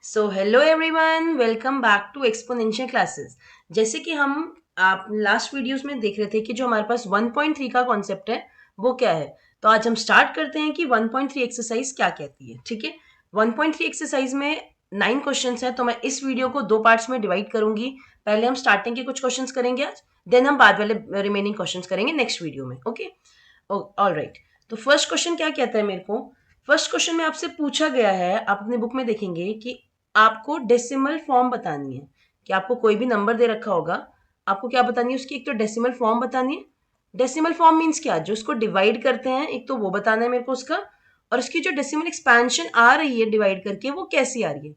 So hello everyone, welcome back to exponential classes. जैसे कि हम आप लास्ट वीडियोस में देख रहे थे कि जो हमारे पास 1.3 का कॉन्सेप्ट है वो क्या है। तो आज हम स्टार्ट करते हैं कि 1.3 एक्सरसाइज क्या कहती है। ठीक है, 1.3 एक्सरसाइज में 9 क्वेश्चंस है, तो मैं इस वीडियो को दो पार्ट्स में डिवाइड करूंगी। पहले हम स्टार्टिंग के कुछ क्वेश्चंस करेंगे आज, देन हम बाद वाले रिमेनिंग क्वेश्चंस करेंगे नेक्स्ट वीडियो में। Okay, all right. तो फर्स्ट क्वेश्चन क्या कहता है मेरे को। फर्स्ट क्वेश्चन में आपसे पूछा गया है, आप अपने बुक में देखेंगे कि आपको डेसिमल फॉर्म बतानी है। कि आपको कोई भी नंबर दे रखा होगा, आपको क्या बतानी है उसकी, एक तो डेसिमल फॉर्म बतानी है। डेसिमल फॉर्म मीन्स क्या, जो उसको डिवाइड करते हैं, एक तो वो बताना है मेरे को उसका, और उसकी जो डेसिमल एक्सपेंशन आ रही है डिवाइड करके वो कैसी आ रही है।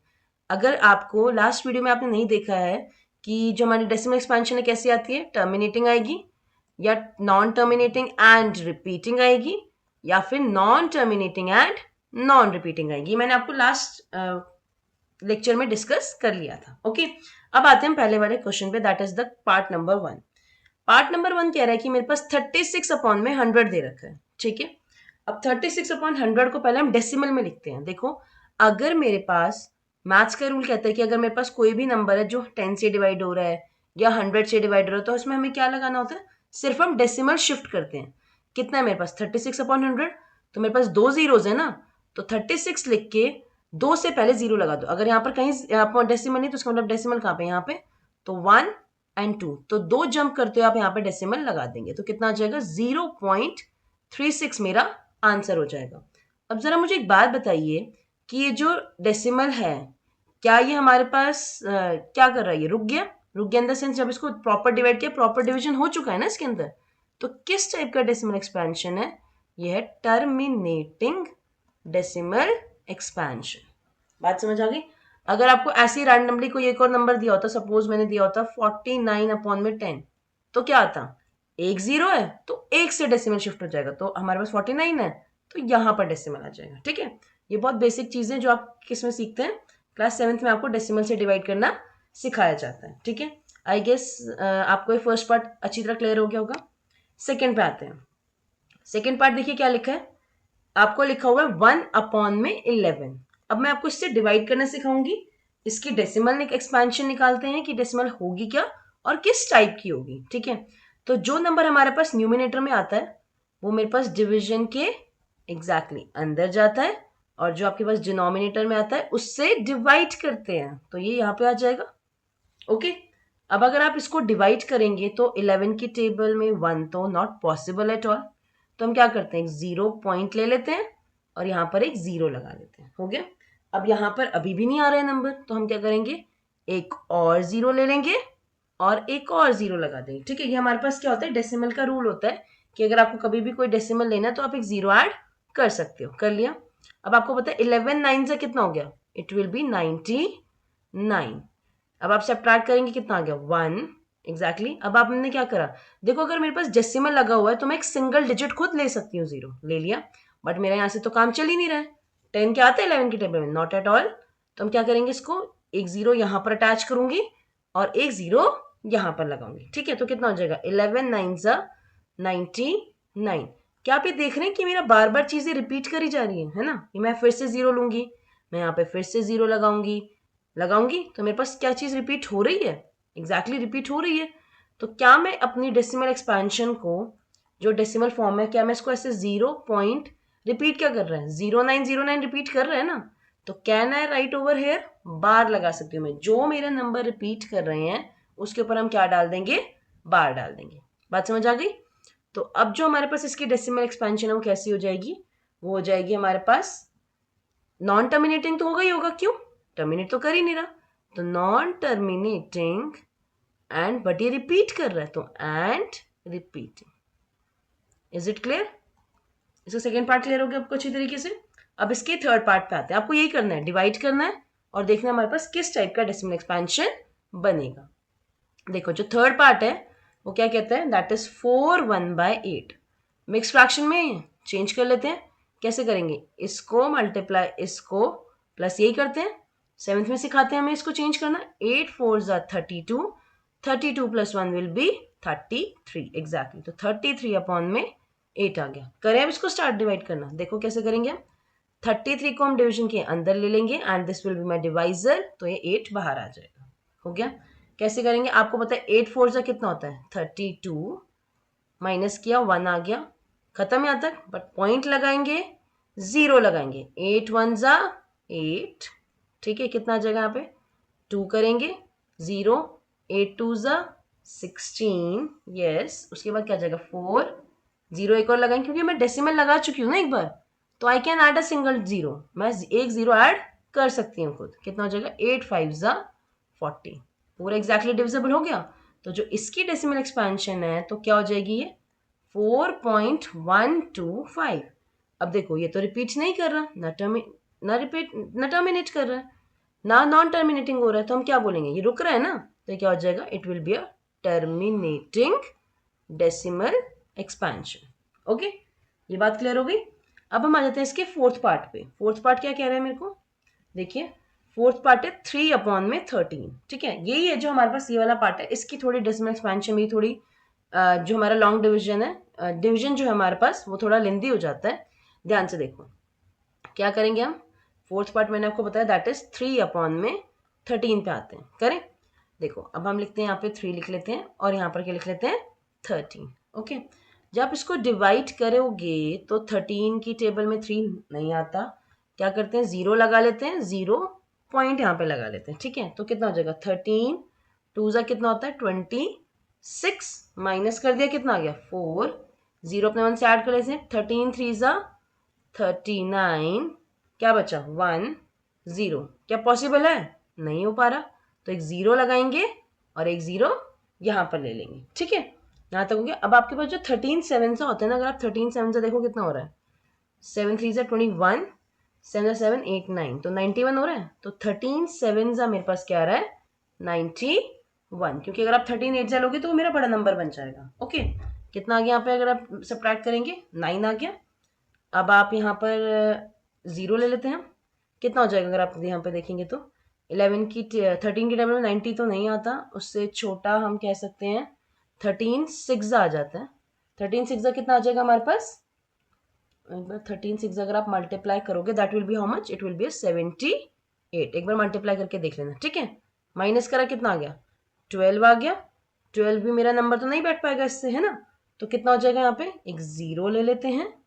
अगर आपको लास्ट वीडियो में आपने नहीं देखा है कि जो हमारी डेसिमल एक्सपेंशन है कैसी आती है, टर्मिनेटिंग आएगी या नॉन टर्मिनेटिंग एंड रिपीटिंग आएगी या फिर non terminating and non repeating आएगी, मैंने आपको लास्ट लेक्चर में डिस्कस कर लिया था। ओके, अब आते हैं पहले वाले क्वेश्चन पे, that is the part number 1। Part number 1 कह रहा है कि मेरे पास 36 अपॉन में 100 दे रखा है। ठीक है, अब 36 अपॉन 100 को पहले हम डेसिमल में लिखते हैं। देखो, अगर मेरे पास मैथ्स का रूल कहता है कि अगर मेरे पास कोई भी नंबर है जो 10 से डिवाइड हो रहा है या 100 से डिवाइड हो रहा है, तो उसमें हमें क्या लगाना होता है, सिर्फ हम डेसिमल शिफ्ट करते हैं। कितना है मेरे पास, 36 अपॉन 100, तो मेरे पास दो जीरोज है ना, तो 36 लिख के दो से पहले जीरो लगा दो। अगर यहाँ पर कहीं डेसिमल नहीं तो उसका मतलब डेसिमल कहाँ पे, यहाँ पे, तो 1 एंड 2, तो दो जंप करते हो आप यहाँ पे डेसिमल लगा देंगे, तो कितना आ जाएगा, 0.36 मेरा आंसर हो जाएगा। अब जरा मुझे एक बात बताइए कि ये जो डेसिमल है, क्या ये हमारे पास क्या कर रहा है, ये रुक गया इन द सेंस, जब इसको प्रॉपर डिवाइड किया, प्रॉपर डिवीजन हो चुका है ना इसके अंदर, तो किस टाइप का डेसिमल एक्सपेंशन है, ये है टर्मिनेटिंग डेसिमल एक्सपेंशन। बात समझ आ गई। अगर आपको ऐसी रैंडमली कोई एक और नंबर दिया होता, सपोज मैंने दिया होता 49 अपॉन में 10, तो क्या आता, एक जीरो है तो एक से डेसिमल शिफ्ट हो जाएगा, तो हमारे पास 49 है तो यहां पर डेसिमल आ जाएगा। ठीक है, ये बहुत बेसिक चीजें जो आप किसमें सीखते हैं, क्लास 7th में आपको डेसिमल से डिवाइड करना सिखाया जाता है। ठीक है, आई गेस आपको ये फर्स्ट पार्ट अच्छी तरह क्लियर हो गया होगा। सेकेंड पे आते हैं। सेकेंड पार्ट देखिए क्या लिखा है, आपको लिखा हुआ है 1/11। अब मैं आपको इससे डिवाइड करना सिखाऊंगी, इसकी डेसिमल एक्सपेंशन निकालते हैं कि डेसिमल होगी क्या और किस टाइप की होगी। ठीक है, तो जो नंबर हमारे पास न्यूमिनेटर में आता है वो मेरे पास डिवीजन के एग्जैक्टली अंदर जाता है, और जो आपके पास डिनोमिनेटर में आता है उससे डिवाइड करते हैं, तो ये यहाँ पे आ जाएगा। ओके, अब अगर आप इसको डिवाइड करेंगे तो 11 की टेबल में 1 तो नॉट पॉसिबल एट ऑल, तो हम क्या करते हैं, एक जीरो पॉइंट ले लेते हैं और यहाँ पर एक जीरो लगा लेते हैं। हो गया। अब यहाँ पर अभी भी नहीं आ रहा है नंबर, तो हम क्या करेंगे, एक और जीरो ले लेंगे और एक और जीरो लगा देंगे। ठीक है, ये हमारे पास क्या होता है, डेसिमल का रूल होता है कि अगर आपको कभी भी कोई डेसिमल लेना है तो आप एक जीरो ऐड कर सकते हो। कर लिया। अब आपको पता है 11 9 से कितना हो गया, इट विल बी 99। अब आप सब्ट्रैक्ट करेंगे, कितना आ गया, 1 एग्जैक्टली। अब आपने क्या करा, देखो अगर मेरे पास डेसिमल लगा हुआ है तो मैं एक सिंगल डिजिट खुद ले सकती हूँ, जीरो ले लिया, बट मेरे यहाँ से तो काम चल ही नहीं रहा है। 10 क्या आता है 11 की टेबल में, नॉट एट ऑल। तो हम क्या करेंगे, इसको एक जीरो यहाँ पर अटैच करूंगी और एक जीरो यहाँ पर लगाऊंगी। ठीक है, तो कितना हो जाएगा, 11 9 99। क्या आप ये देख रहे हैं कि मेरा बार बार चीजें रिपीट करी जा रही है ना। ये मैं फिर से जीरो लूंगी, मैं यहाँ पे फिर से जीरो लगाऊंगी तो मेरे पास क्या चीज रिपीट हो रही है, एग्जैक्टली रिपीट हो रही है। तो क्या मैं अपनी डेसिमल एक्सपेंशन को, जो डेसिमल फॉर्म है, क्या मैं इसको ऐसे जीरो पॉइंट रिपीट क्या कर रहा है, 0909 रिपीट कर रहा है ना, तो can I write over here, बार लगा सकती हूँ मैं, जो मेरे नंबर रिपीट कर रहे हैं उसके ऊपर हम क्या डाल देंगे, बार डाल देंगे। बात समझ आ गई। तो अब जो हमारे पास इसकी डेसिमल एक्सपेंशन है वो कैसी हो जाएगी, वो हो जाएगी हमारे पास, नॉन टर्मिनेटिंग तो होगा ही होगा, क्यों, टर्मिनेट तो कर ही नहीं रहा, तो नॉन टर्मिनेटिंग एंड, बट ये रिपीट कर रहा है तो and repeating. Is it clear, इसका सेकेंड पार्ट क्लियर हो गया आपको अच्छी तरीके से। अब इसके थर्ड पार्ट पे आते हैं, आपको यही करना है, डिवाइड करना है और देखना है हमारे पास किस टाइप का डेसिमल एक्सपेंशन बनेगा। देखो जो थर्ड पार्ट है वो क्या कहता है, दैट इज 4 1/8। मिक्स फ्रैक्शन में चेंज कर लेते हैं, कैसे करेंगे, इसको मल्टीप्लाई इसको प्लस यही करते हैं, 7th में सिखाते हैं हमें इसको चेंज करना। 8 4 32, 32 प्लस 1 विल बी 33 एग्जैक्टली, तो 33 अपॉन में 8 आ गया। करें अब इसको स्टार्ट डिवाइड करना, देखो कैसे करेंगे हम, 33 को हम डिवीजन के अंदर ले लेंगे and this will be my divisor, तो ये 8 बाहर आ जाएगा। हो गया। कैसे करेंगे, आपको पता है 8 4 जा कितना होता है 32, माइनस किया 1 आ गया, खत्म यहाँ तक। बट पॉइंट लगाएंगे, 0 लगाएंगे, 8 1 जा 8, ठीक है, कितना आ जाएगा यहाँ पे 2 करेंगे 0, 8 2 जा 16, यस। उसके बाद क्या जाएगा 4, 0 एक और लगाएंगे क्योंकि मैं डेसिमल लगा चुकी हूँ ना एक बार, तो I can add a single 0, मैं एक 0 ऐड कर सकती हूँ खुद। कितना हो जाएगा 8 5 जा 40, पूरा एग्जैक्टली डिविजिबल हो गया। तो जो इसकी डेसिमल एक्सपेंशन है तो क्या हो जाएगी ये 4.125। अब देखो ये तो रिपीट नहीं कर रहा, ना टर्मिनेट कर रहा है, ना नॉन टर्मिनेटिंग हो रहा है, तो हम क्या बोलेंगे, ये रुक रहा है ना, तो क्या हो जाएगा, it will be a terminating decimal expansion. Okay, ये बात क्लियर हो गई। अब हम आ जाते हैं इसके फोर्थ पार्ट पे। फोर्थ पार्ट क्या कह रहा है मेरे को, देखिए फोर्थ पार्ट है 3/13, ठीक है, यही है जो हमारे पास ये वाला पार्ट है। इसकी थोड़ी डेसिमल एक्सपेंशन भी थोड़ी जो हमारा लॉन्ग डिवीजन है, डिवीजन जो है हमारे पास वो थोड़ा लेंदी हो जाता है। ध्यान से देखो क्या करेंगे हम, फोर्थ पार्ट मैंने आपको बताया दैट इज 3/13 पे आते हैं, करें। देखो अब हम लिखते हैं यहाँ पे 3 लिख लेते हैं और यहाँ पर क्या लिख लेते हैं 13। ओके, जब आप इसको डिवाइड करोगे तो 13 की टेबल में 3 नहीं आता, क्या करते हैं 0 लगा लेते हैं, 0 पॉइंट यहाँ पे लगा लेते हैं, ठीक है। तो कितना हो जाएगा 13 2 जा कितना होता है 26, माइनस कर दिया कितना आ गया 4, 0 अपने 1 से ऐड कर लेते हैं, 13 3 जा 39, क्या बचा 1 0, क्या पॉसिबल है, नहीं हो पा रहा, तो एक 0 लगाएंगे और एक 0 यहाँ पर ले लेंगे, ठीक है। यहाँ तक हो गया। अब आपके पास जो 13 7 सा होता है ना, अगर आप 13 7 से देखो कितना हो रहा है, 7 3 जा 21, 7 7 8 9, तो 91 हो रहा है। तो 13 7 जा मेरे पास क्या आ रहा है 91, क्योंकि अगर आप 13 8 जा लोगे तो वो मेरा बड़ा नंबर बन जाएगा। ओके, कितना आ गया यहाँ पे, अगर आप सब्ट्रैक्ट करेंगे 9 आ गया। अब आप यहाँ पर 0 ले लेते हैं, कितना हो जाएगा, अगर आप यहाँ पे देखेंगे तो 11 की 13 की टेबल में 90 तो नहीं आता, उससे छोटा हम कह सकते हैं 13 6 आ जाता है। 13 6 कितना आ जाएगा हमारे पास, एक बार 13 6 अगर आप मल्टीप्लाई करोगे that will be how much, it will be 78। एक बार मल्टीप्लाई करके देख लेना, ठीक है। माइनस करा कितना आ गया 12 आ गया, 12 भी मेरा नंबर तो नहीं बैठ पाएगा इससे, है ना, तो कितना हो जाएगा यहाँ पे एक 0 ले लेते हैं,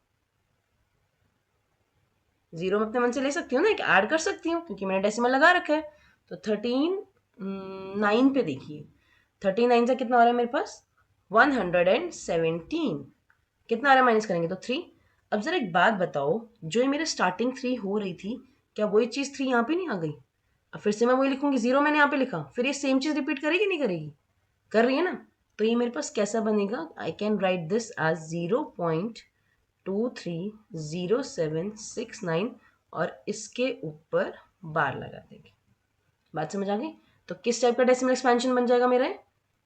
0 मैं अपने मन से ले सकती हूँ ना, एक ऐड कर सकती हूँ क्योंकि मैंने डेसिमल लगा रखा है। तो 13 9 पे देखिए 39 से कितना आ रहा है मेरे पास 117, कितना आ रहा है माइनस करेंगे तो 3। अब जरा एक बात बताओ, जो ये मेरे स्टार्टिंग 3 हो रही थी, क्या वही चीज़ 3 यहाँ पे नहीं आ गई। अब फिर से मैं वही लिखूंगी, 0 मैंने यहाँ पे लिखा, फिर ये सेम चीज़ रिपीट करेगी नहीं करेगी, कर रही है ना। तो ये मेरे पास कैसा बनेगा, I can write this as 0.230769 और इसके ऊपर बार लगा देंगे। बात समझ आ गई। तो किस टाइप का डेसिमल एक्सपेंशन बन जाएगा मेरा,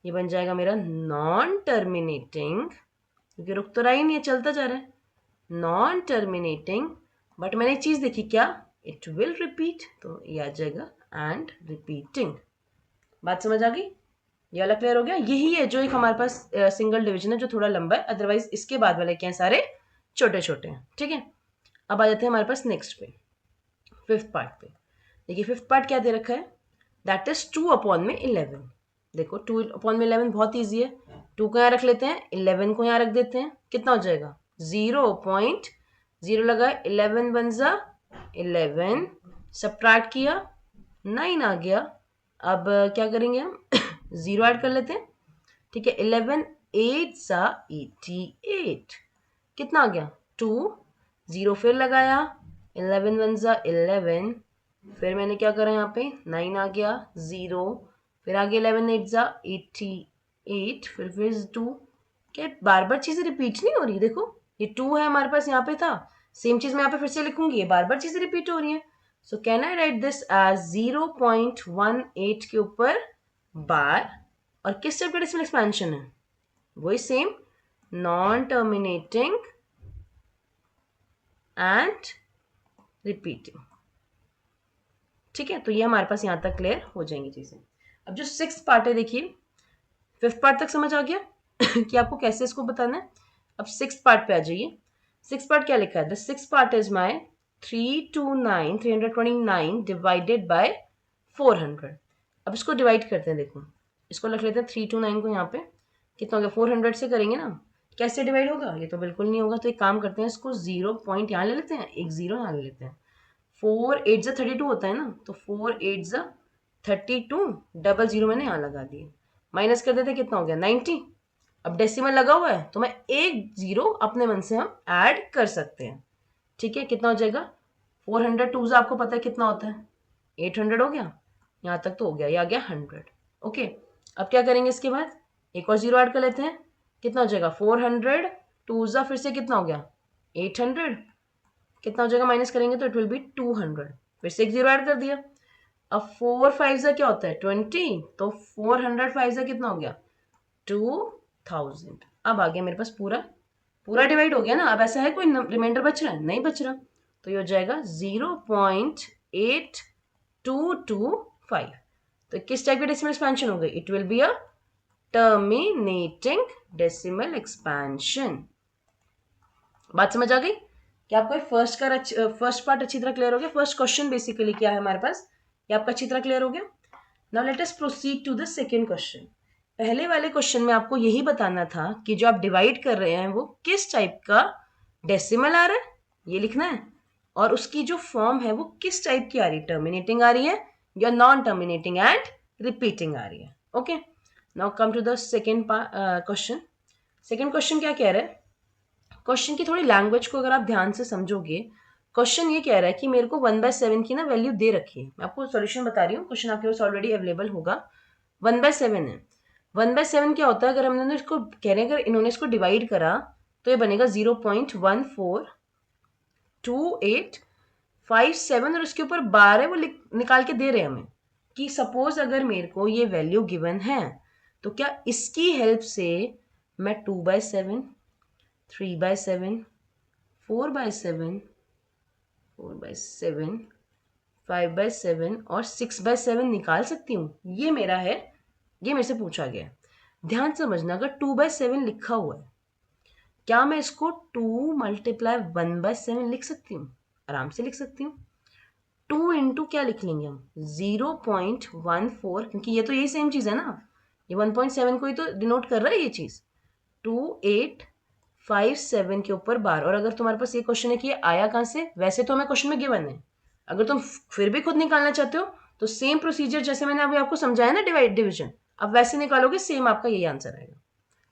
ये बन जाएगा मेरा नॉन टर्मिनेटिंग, क्योंकि रुक तो रहा ही नहीं है, चलता जा रहा है, नॉन टर्मिनेटिंग। बट मैंने एक चीज देखी, क्या इट विल रिपीट, तो ये आ जाएगा एंड रिपीटिंग। बात समझ आ गई, ये वाला क्लियर हो गया। यही है जो एक हमारे पास सिंगल डिवीजन है जो थोड़ा लंबा है, अदरवाइज इसके बाद वाले क्या है सारे छोटे छोटे हैं, ठीक है। अब आ जाते हैं हमारे पास नेक्स्ट पे, फिफ्थ पार्ट पे। देखिए फिफ्थ पार्ट क्या दे रखा है, दैट इज 2/11। देखो 2/11 बहुत ईजी है, 2 को यहाँ रख लेते हैं, 11 को यहाँ रख देते हैं, कितना हो जाएगा 0.0 लगा, 11 1 जा 11, सब्ट्रैक्ट किया 9 आ गया। अब क्या करेंगे हम 0 ऐड कर लेते हैं, ठीक है, 11 8 जा 88, कितना आ गया 2, 0 फिर लगाया, 11 1 जा 11, फिर मैंने क्या करा यहाँ पे 9 आ गया, 0 फिर आगे 11 8 जा 88, फिर 2, क्या बार बार चीजें रिपीट नहीं हो रही, देखो ये 2 है हमारे पास यहाँ पे था, सेम चीज मैं यहाँ पे फिर से लिखूंगी, ये बार बार चीजें रिपीट हो रही है। So can I write this as 0.18 के ऊपर बार, और किस टाइप का डेसिमल एक्सपेंशन है, वही same non terminating and repeating, ठीक है। तो ये हमारे पास यहां तक क्लियर हो जाएंगी चीजें। अब जो सिक्स्थ पार्ट है, देखिए फिफ्थ पार्ट तक समझ आ गया कि आपको कैसे इसको बताना है। अब सिक्स्थ पार्ट पे आ जाइए। सिक्स्थ पार्ट क्या लिखा है, the sixth part is my 329 divided by 400। अब इसको डिवाइड करते हैं, देखो इसको रख लेते हैं 329 को यहाँ पे, कितना हो गया 400 से करेंगे ना, कैसे डिवाइड होगा, ये तो बिल्कुल नहीं होगा। तो एक काम करते हैं, इसको 0 पॉइंट यहाँ ले लेते हैं, एक 0 यहाँ ले लेते हैं। 4 8 जा 32 होता है ना, तो 4 8 जा 32, डबल जीरो मैंने यहाँ लगा दिए, माइनस कर देते कितना हो गया 90। अब डेसिमल लगा हुआ है तो मैं एक जीरो अपने मन से हम ऐड कर सकते हैं। ठीक है, कितना हो जाएगा 400 टू आपको पता है कितना होता है 800 हो गया, यहाँ तक तो हो गया, ये आ गया 100। ओके, अब क्या करेंगे इसके बाद, एक और जीरो ऐड कर लेते हैं, कितना हो जाएगा 400 टू फिर से कितना हो गया 800, कितना हो जाएगा माइनस करेंगे तो इट विल बी 200, फिर से एक जीरो ऐड कर दिया। अब 4 5 क्या होता है 20, तो 400 5 कितना हो गया 2000। अब आ गया मेरे पास पूरा पूरा डिवाइड हो गया ना। अब ऐसा है कोई रिमाइंडर बच रहा है, नहीं बच रहा, तो ये हो जाएगा 0.8225। तो किस टाइप की डेसिमल एक्सपेंशन हो गई, it will be a terminating decimal expansion. बात समझ आ गई क्या आपको? फर्स्ट पार्ट अच्छी तरह क्लियर हो गया, फर्स्ट क्वेश्चन बेसिकली क्या है हमारे पास, ये आपका अच्छी तरह क्लियर हो गया। Now let us proceed to the second question. पहले वाले क्वेश्चन में आपको यही बताना था कि जो आप डिवाइड कर रहे हैं वो किस टाइप का डेसिमल आ रहा है, ये लिखना है, और उसकी जो फॉर्म है वो किस टाइप की आ रही है, टर्मिनेटिंग आ रही है या नॉन टर्मिनेटिंग एंड रिपीटिंग आ रही है। Okay, now come to the second question. Second question क्या कह रहा है, क्वेश्चन की थोड़ी लैंग्वेज को अगर आप ध्यान से समझोगे, क्वेश्चन ये कह रहा है कि मेरे को 1/7 की ना वैल्यू दे रखी है, मैं आपको सॉल्यूशन बता रही हूँ, क्वेश्चन आपके पास ऑलरेडी अवेलेबल होगा। 1/7 है, 1/7 क्या होता है, अगर हमने इसको कह रहे हैं अगर इन्होंने इसको डिवाइड करा तो ये बनेगा 0.142857, और उसके ऊपर 12 वो निकाल के दे रहे हैं हमें कि सपोज अगर मेरे को ये वैल्यू गिवन है तो क्या इसकी हेल्प से मैं 2/7, 3/7, 4/7, 4/7, 5/7 और 6/7 निकाल सकती हूँ, ये मेरा है, ये मेरे से पूछा गया है। ध्यान समझना, अगर 2/7 लिखा हुआ है, क्या मैं इसको 2 मल्टीप्लाई 1/7 लिख सकती हूँ, आराम से लिख सकती हूँ। 2 इंटू क्या लिख लेंगे हम 0.14, क्योंकि ये तो यही सेम चीज़ है ना, ये 1.7 को ही तो डिनोट कर रहा है ये चीज़, 2857 के ऊपर बार। और अगर तुम्हारे पास ये क्वेश्चन है कि ये आया कहाँ से, वैसे तो हमें क्वेश्चन में गिवन है, अगर तुम फिर भी खुद निकालना चाहते हो तो सेम प्रोसीजर जैसे मैंने अभी आपको समझाया ना डिवाइड डिवीजन, अब वैसे निकालोगे, सेम आपका यही आंसर आएगा।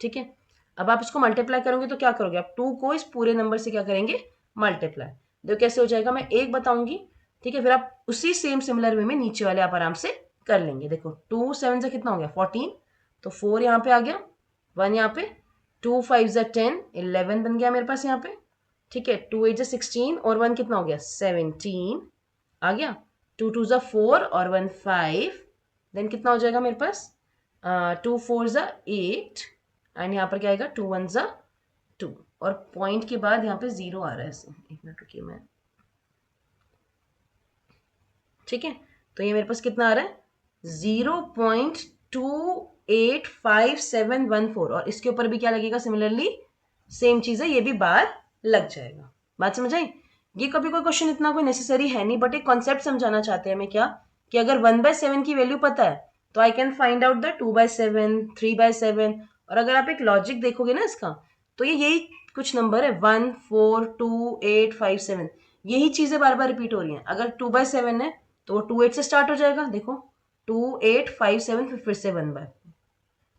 ठीक है, अब आप इसको मल्टीप्लाई करोगे तो क्या करोगे, आप 2 को इस पूरे नंबर से क्या करेंगे मल्टीप्लाई, देखो कैसे हो जाएगा, मैं एक बताऊंगी, ठीक है, फिर आप उसी सेम सिमिलर वे में नीचे वाले आप आराम से कर लेंगे। देखो 2 7 से कितना हो गया 14, तो 4 यहाँ पे आ गया, 1 यहाँ पे, 2 5 जा 10, 11 बन गया मेरे पास यहाँ पे। ठीक है, 2 8 जा 16 और 1 कितना हो गया 17 आ गया, 2 2 जा 4 और 1 5, देन कितना हो जाएगा मेरे पास 2 4 जा 8, एंड यहाँ पर क्या आएगा 2 1 जा 2, और पॉइंट के बाद यहाँ पे 0 आ रहा है ऐसे, एक मिनट रुकिए मैं, ठीक है, तो ये मेरे पास कितना आ रहा है 0.285714, और इसके ऊपर भी क्या लगेगा सिमिलरली सेम चीज है, ये भी बार लग जाएगा। बात समझ आई? ये कभी कोई क्वेश्चन इतना कोई नेसेसरी है नहीं, बट एक कॉन्सेप्ट समझाना चाहते हैं हमें क्या, कि अगर 1/7 की वैल्यू पता है तो I can find out the 2/7, 3/7, और अगर आप एक लॉजिक देखोगे ना इसका, तो ये यही कुछ नंबर है 1 4 2 8 5 7, यही चीजें बार बार रिपीट हो रही हैं। अगर 2/7 है तो वो 2 8 से स्टार्ट हो जाएगा, देखो 2 8 5 7, फिर से 1/,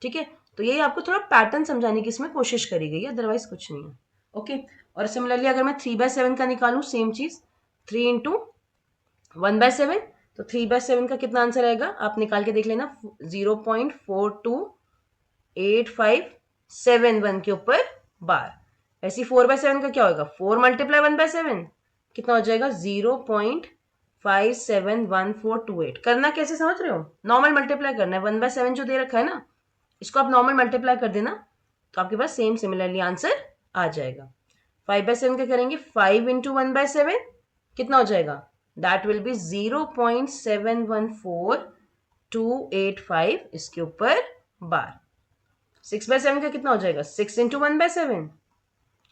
ठीक है, तो यही आपको थोड़ा पैटर्न समझाने की इसमें कोशिश करी गई है, अदरवाइज कुछ नहीं है। ओके, और सिमिलरली अगर मैं 3/7 का निकालूं, सेम चीज 3 इंटू 1/7, तो 3/7 का कितना आंसर आएगा आप निकाल के देख लेना, 0.428571 के ऊपर बार। ऐसी 4/7 का क्या होगा 4 मल्टीप्लाई 1/7, कितना हो जाएगा 0.571428। करना कैसे समझ रहे हो, नॉर्मल मल्टीप्लाई करना है, 1/7 जो दे रखा है ना, इसको आप नॉर्मल मल्टीप्लाई कर देना, तो आपके पास सेम सिमिलरली आंसर आ जाएगा। 5/7 का करेंगे 5 इंटू 1/7, कितना हो जाएगा, दैट विल बी 0.714285, इसके ऊपर बार। 6/7 का कितना हो जाएगा 6 इंटू 1/7,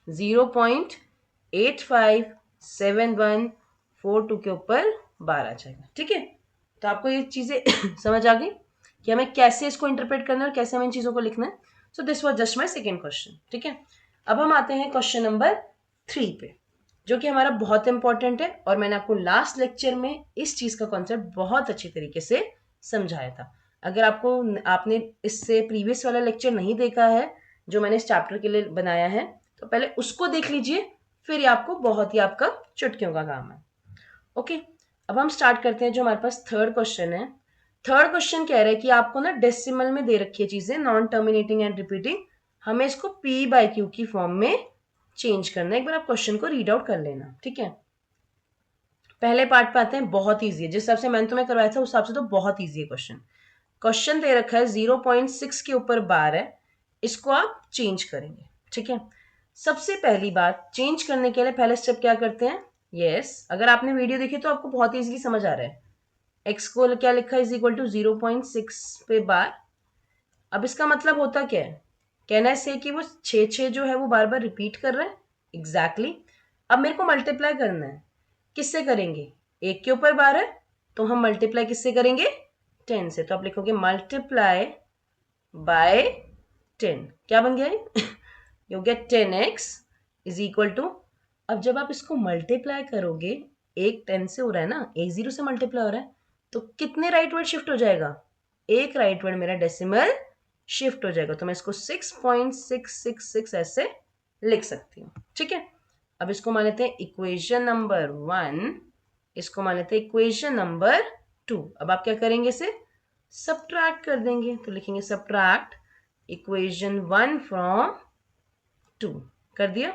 0.8571 4 2 के ऊपर 12 आ जाएगा। ठीक है, तो आपको ये चीज़ें समझ आ गई कि हमें कैसे इसको इंटरप्रेट करना है और कैसे हमें इन चीज़ों को लिखना है। So this was just my second question. ठीक है, अब हम आते हैं क्वेश्चन नंबर 3 पे, जो कि हमारा बहुत इंपॉर्टेंट है और मैंने आपको लास्ट लेक्चर में इस चीज़ का कॉन्सेप्ट बहुत अच्छी तरीके से समझाया था। अगर आपने इससे प्रीवियस वाला लेक्चर नहीं देखा है जो मैंने इस चैप्टर के लिए बनाया है, तो पहले उसको देख लीजिए, फिर ये आपको बहुत ही आपका चुटकियों का काम है। ओके, अब हम स्टार्ट करते हैं। जो हमारे पास थर्ड क्वेश्चन है, थर्ड क्वेश्चन कह रहा है कि आपको ना डेसिमल में दे रखी है चीजें, नॉन टर्मिनेटिंग एंड रिपीटिंग, हमें इसको पी बाई क्यू की फॉर्म में चेंज करना है। एक बार आप क्वेश्चन को रीड आउट कर लेना। ठीक है, पहले पार्ट पे आते हैं, बहुत ईजी है, जिस हिसाब से मैंने तुम्हें करवाया था उस हिसाब से तो बहुत ईजी है क्वेश्चन। क्वेश्चन दे रखा है 0.6 के ऊपर बार है, इसको आप चेंज करेंगे। ठीक है, सबसे पहली बात, चेंज करने के लिए पहले स्टेप क्या करते हैं, यस अगर आपने वीडियो देखी तो आपको बहुत इजीली समझ आ रहा है। एक्स को क्या लिखा है, इज इक्वल टू 0.6 पे बार। अब इसका मतलब होता क्या है, कहना है कि वो 6 जो है वो बार बार रिपीट कर रहा है। एग्जैक्टली अब मेरे को मल्टीप्लाई करना है, किससे करेंगे, एक के ऊपर बार है तो हम मल्टीप्लाई किससे करेंगे, 10 से। तो आप लिखोगे मल्टीप्लाई बाय 10, क्या बन गया है you get 10x is equal to, अब जब आप इसको मल्टीप्लाई करोगे, एक 10 से हो रहा है ना, एक 0 से मल्टीप्लाई हो रहा है, तो कितने राइट वर्ड शिफ्ट हो जाएगा, एक राइट वर्ड मेरा डेसिमल शिफ्ट हो जाएगा। तो मैं इसको 6.666 ऐसे लिख सकती हूँ। ठीक है, अब इसको मान लेते हैं इक्वेशन नंबर 1, इसको मान लेते हैं इक्वेशन नंबर 2। अब आप क्या करेंगे, इसे सब्ट्रैक्ट कर देंगे, तो लिखेंगे सब्ट्रैक्ट इक्वेशन 1 फ्रॉम 2, कर दिया।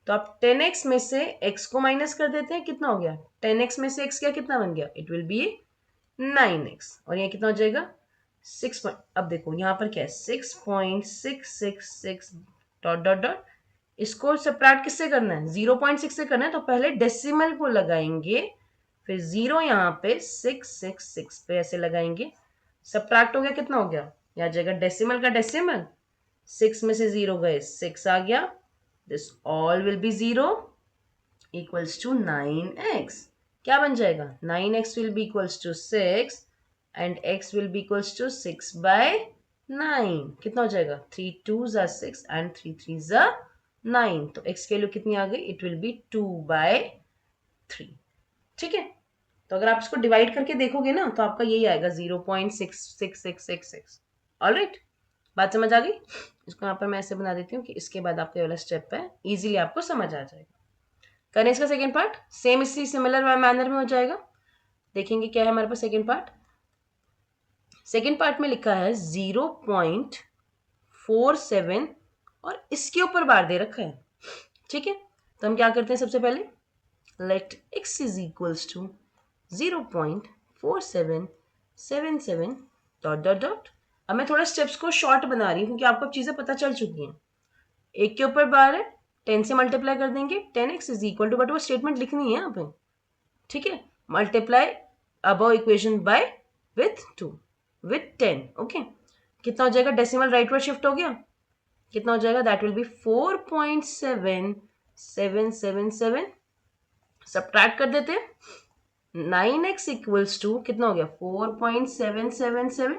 तो आप 10x में से x को माइनस कर देते हैं, कितना हो गया, 10x में से x क्या कितना बन गया, इट विल बी 9x, और ये कितना हो जाएगा 6। अब देखो यहाँ पर क्या है, 6.666 डॉट डॉट डॉट, इसको सब्ट्रैक्ट किससे करना है, 0.6 से करना है, तो पहले डेसिमल को लगाएंगे, फिर 0 यहाँ पे 666 पे ऐसे लगाएंगे, सब्ट्रैक्ट हो गया, कितना हो गया, यहाँ जाएगा डेसिमल का डेसिमल, 6 में से 0 गए 6 आ गया, this all will be 0 equals to 9x, क्या बन जाएगा, 9x will be equals to 6 and x will be equals to 6 by 9, कितना हो जाएगा, 3 2s are 6 and 3 3s are 9, तो x की वैल्यू कितनी आ गई, इट विल बी 2 बाय 3। ठीक है, तो अगर आप इसको डिवाइड करके देखोगे ना तो आपका यही आएगा 0.66666। ऑलराइट, बात समझ आ गई। इसको यहाँ पर मैं ऐसे बना देती हूँ कि इसके बाद आपका वाला स्टेप है, इजीली आपको समझ आ जाएगा। करें इसका सेकेंड पार्ट, सेम इसी सिमिलर मैनर में हो जाएगा। देखेंगे क्या है हमारे पास सेकेंड पार्ट। सेकेंड पार्ट में लिखा है 0.47 और इसके ऊपर बार दे रखा है। ठीक है, तो हम क्या करते हैं, सबसे पहले let x is equals to 0.4777 dot dot dot. अब मैं थोड़ा स्टेप्स को शॉर्ट बना रही हूँ क्योंकि आपको चीजें पता चल चुकी हैं। एक के ऊपर बार है, 10 से मल्टीप्लाई कर देंगे, 10x is equal to, but वो स्टेटमेंट लिखनी है यहाँ पे। ठीक है, multiply above equation by with 2 with 10। Okay, कितना हो जाएगा, डेसिमल राइट वर्ड शिफ्ट हो गया, कितना हो जाएगा, दैट विल बी 4.7777। सब्ट्रैक्ट कर देते हैं, 9x इक्वल्स टू कितना हो गया, 4.777,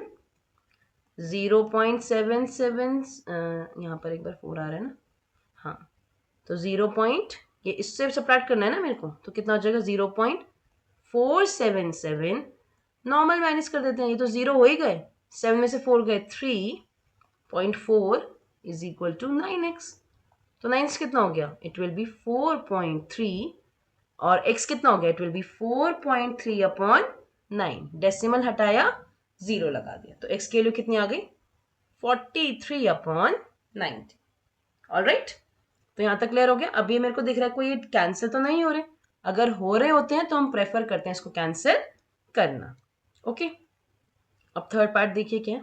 0.77 यहाँ पर एक बार 4 आ रहा है ना, हाँ, तो 0. ये इससे सब्ट्रैक्ट करना है ना मेरे को, तो कितना हो जाएगा 0.477, नॉर्मल माइनस कर देते हैं, ये तो 0 हो ही गए, 7 में से 4 गए, 3.4 इज इक्वल टू 9x। तो 9x कितना हो गया, इट विल बी 4.3, और x कितना हो गया, it will be 4.3 upon 9, decimal हटाया 0 लगा दिया, तो x की वैल्यू कितनी आ गई, 43 अपॉन 90। ऑलराइट, तो यहां तक क्लियर हो गया। अभी मेरे को दिख रहा है कोई कैंसिल तो नहीं हो रहे, अगर हो रहे होते हैं तो हम प्रेफर करते हैं इसको कैंसिल करना। ओके, अब थर्ड पार्ट देखिए क्या है।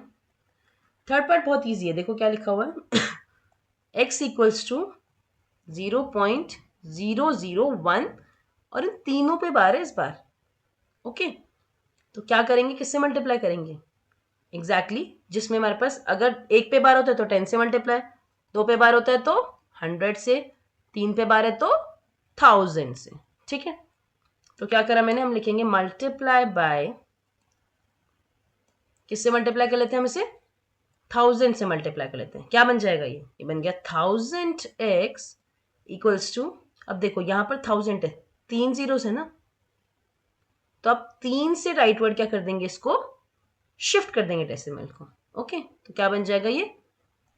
थर्ड पार्ट बहुत इजी है, देखो क्या लिखा हुआ है x इक्वल्स टू 0.001 और इन तीनों पे बार है इस बार। ओके, तो क्या करेंगे, किससे मल्टीप्लाई करेंगे, एग्जैक्टली जिसमें हमारे पास अगर एक पे बार होता है तो 10 से मल्टीप्लाई, 2 पे बार होता है तो 100 से, 3 पे बार है तो 1000 से। ठीक है, तो क्या करा मैंने, हम लिखेंगे मल्टीप्लाई बाय, किससे मल्टीप्लाई कर लेते हैं हम इसे, 1000 से मल्टीप्लाई कर लेते हैं। क्या बन जाएगा ये बन गया 1000x इक्वल्स टू, अब देखो यहां पर 1000 है, 3 जीरोस है ना, तो अब 3 से राइट वर्ड क्या कर देंगे, इसको शिफ्ट कर देंगे डेसिमल को। ओके, तो क्या बन जाएगा ये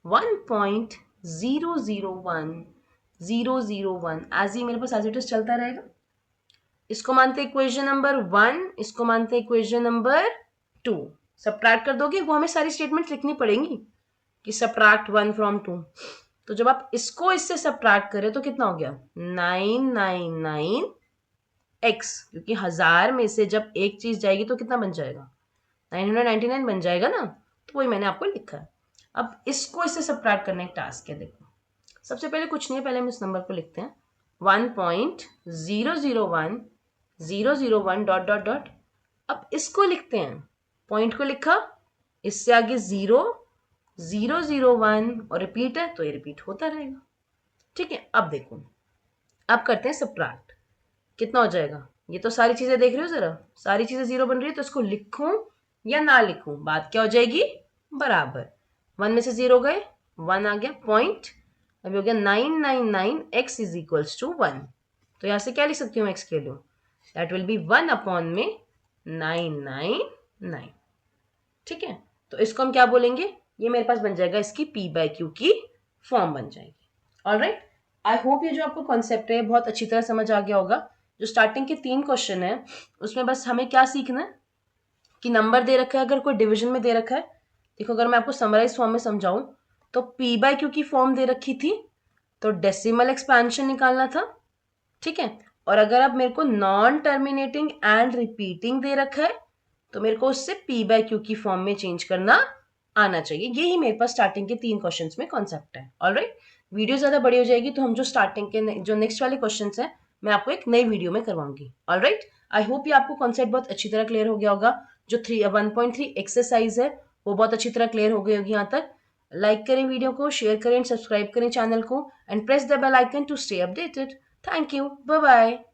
1.001001 एज ही मेरे पास एज इट इज चलता रहेगा। इसको मानते हैं इक्वेशन नंबर 1, इसको मानते हैं इक्वेशन नंबर 2। सब्ट्रैक्ट कर दोगे, वो हमें सारी स्टेटमेंट लिखनी पड़ेंगी कि सब्ट्रैक्ट 1 फ्रॉम 2। तो जब आप इसको इससे सब्ट्रैक्ट करें तो कितना हो गया 999x, क्योंकि 1000 में से जब एक चीज जाएगी तो कितना बन जाएगा 999 बन जाएगा ना, तो वही मैंने आपको लिखा है। अब इसको इससे सब्ट्रैक्ट करने का टास्क है। देखो सबसे पहले कुछ नहीं है, पहले हम इस नंबर को लिखते हैं 1.001001 डॉट डॉट डॉट। अब इसको लिखते हैं, पॉइंट को लिखा, इससे आगे 0.001 और रिपीट है तो ये रिपीट होता रहेगा। ठीक है, अब देखो, अब करते हैं सब्ट्रैक्ट, कितना हो जाएगा, ये तो सारी चीजें देख रहे हो जरा, सारी चीजें 0 बन रही है, तो इसको लिखूं या ना लिखूं, बात क्या हो जाएगी, बराबर। 1 में से 0 गए, 1 आ गया, पॉइंट, अभी हो गया 999x इज इक्वल्स टू 1। तो यहां से क्या लिख सकती हूँ x के लिए, दैट विल बी 1 अपॉन में 999। ठीक है, तो इसको हम क्या बोलेंगे, ये मेरे पास बन जाएगा इसकी p/q की फॉर्म बन जाएगी। ऑलराइट, आई होप ये जो आपको कॉन्सेप्ट है बहुत अच्छी तरह समझ आ गया होगा। जो स्टार्टिंग के 3 क्वेश्चन है उसमें बस हमें क्या सीखना है कि नंबर दे रखा है, अगर कोई डिवीजन में दे रखा है, देखो अगर मैं आपको समराइज फॉर्म में समझाऊं तो p/q की फॉर्म दे रखी थी तो डेसिमल एक्सपेंशन निकालना था। ठीक है, और अगर अब मेरे को नॉन टर्मिनेटिंग एंड रिपीटिंग दे रखा है तो मेरे को उससे p/q की फॉर्म में चेंज करना आना चाहिए। यही मेरे पास स्टार्टिंग के 3 क्वेश्चंस में कॉन्सेप्ट है। ऑलराइट, वीडियो ज्यादा बड़ी हो जाएगी तो हम जो स्टार्टिंग के जो नेक्स्ट वाले क्वेश्चंस हैं मैं आपको एक नई वीडियो में करवाऊंगी। ऑलराइट, आई होप ये आपको कॉन्सेप्ट बहुत अच्छी तरह क्लियर हो गया होगा। जो 1.3 एक्सरसाइज है वो बहुत अच्छी तरह क्लियर हो गई होगी यहाँ तक। लाइक करें वीडियो को, शेयर करें, सब्सक्राइब करें चैनल को and press the bell icon to stay updated. Thank you, bye bye.